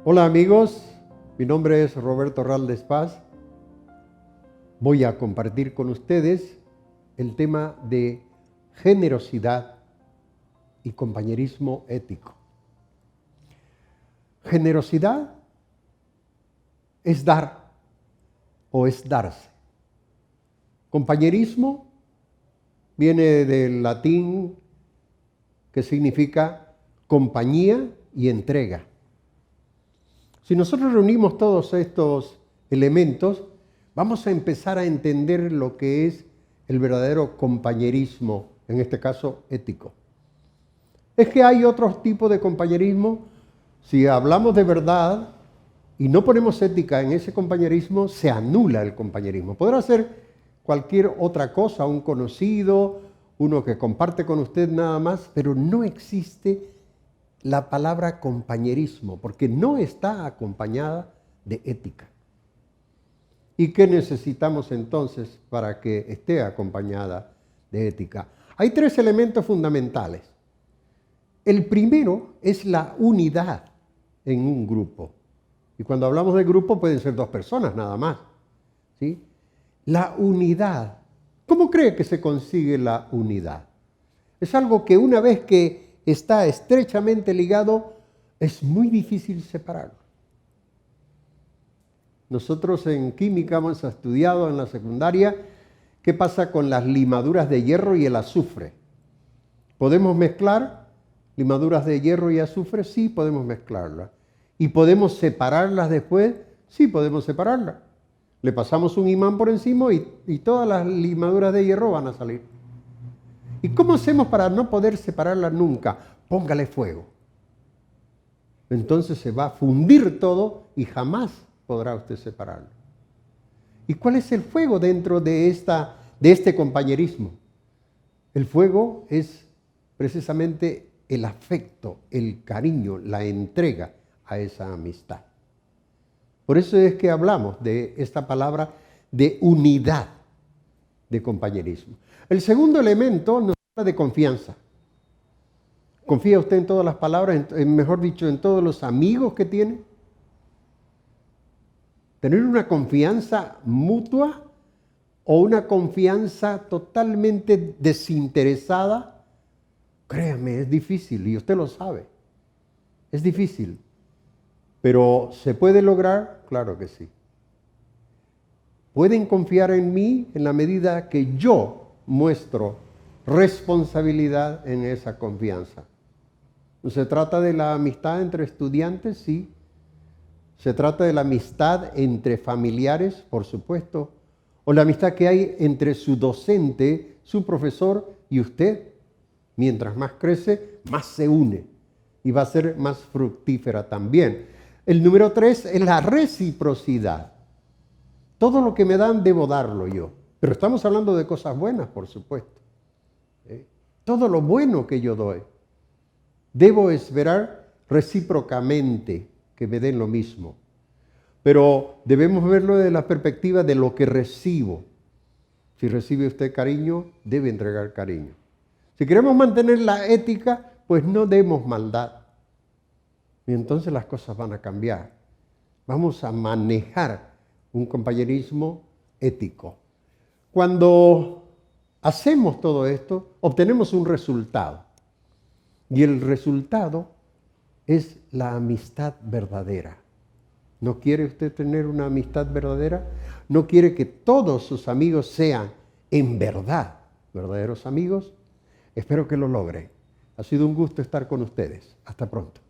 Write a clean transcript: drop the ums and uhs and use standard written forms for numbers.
Hola amigos, mi nombre es Roberto Raldes Paz. Voy a compartir con ustedes el tema de generosidad y compañerismo ético. Generosidad es dar o es darse. Compañerismo viene del latín que significa compañía y entrega. Si nosotros reunimos todos estos elementos, vamos a empezar a entender lo que es el verdadero compañerismo, en este caso ético. Es que hay otros tipos de compañerismo. Si hablamos de verdad y no ponemos ética en ese compañerismo, se anula el compañerismo. Podrá ser cualquier otra cosa, un conocido, uno que comparte con usted nada más, pero no existe la palabra compañerismo, porque no está acompañada de ética. ¿Y qué necesitamos entonces para que esté acompañada de ética? Hay tres elementos fundamentales. El primero es la unidad en un grupo. Y cuando hablamos de grupo pueden ser dos personas nada más, ¿sí? La unidad. ¿Cómo cree que se consigue la unidad? Es algo que una vez que está estrechamente ligado, es muy difícil separarlo. Nosotros en química hemos estudiado en la secundaria qué pasa con las limaduras de hierro y el azufre. ¿Podemos mezclar limaduras de hierro y azufre? Sí, podemos mezclarlas. ¿Y podemos separarlas después? Sí, podemos separarlas. Le pasamos un imán por encima y todas las limaduras de hierro van a salir. ¿Y cómo hacemos para no poder separarla nunca? Póngale fuego. Entonces se va a fundir todo y jamás podrá usted separarlo. ¿Y cuál es el fuego dentro de este compañerismo? El fuego es precisamente el afecto, el cariño, la entrega a esa amistad. Por eso es que hablamos de esta palabra de unidad de compañerismo. El segundo elemento nos habla de confianza. ¿Confía usted en todas las palabras, mejor dicho, en todos los amigos que tiene? ¿Tener una confianza mutua o una confianza totalmente desinteresada? Créame, es difícil y usted lo sabe. Es difícil. ¿Pero se puede lograr? Claro que sí. Pueden confiar en mí en la medida que yo muestro responsabilidad en esa confianza. ¿Se trata de la amistad entre estudiantes? Sí. ¿Se trata de la amistad entre familiares? Por supuesto. ¿O la amistad que hay entre su docente, su profesor y usted? Mientras más crece, más se une y va a ser más fructífera también. El número 3 es la reciprocidad. Todo lo que me dan debo darlo yo. Pero estamos hablando de cosas buenas, por supuesto. Todo lo bueno que yo doy, debo esperar recíprocamente que me den lo mismo. Pero debemos verlo desde la perspectiva de lo que recibo. Si recibe usted cariño, debe entregar cariño. Si queremos mantener la ética, pues no demos maldad. Y entonces las cosas van a cambiar. Vamos a manejar un compañerismo ético. Cuando hacemos todo esto, obtenemos un resultado. Y el resultado es la amistad verdadera. ¿No quiere usted tener una amistad verdadera? ¿No quiere que todos sus amigos sean en verdad verdaderos amigos? Espero que lo logren. Ha sido un gusto estar con ustedes. Hasta pronto.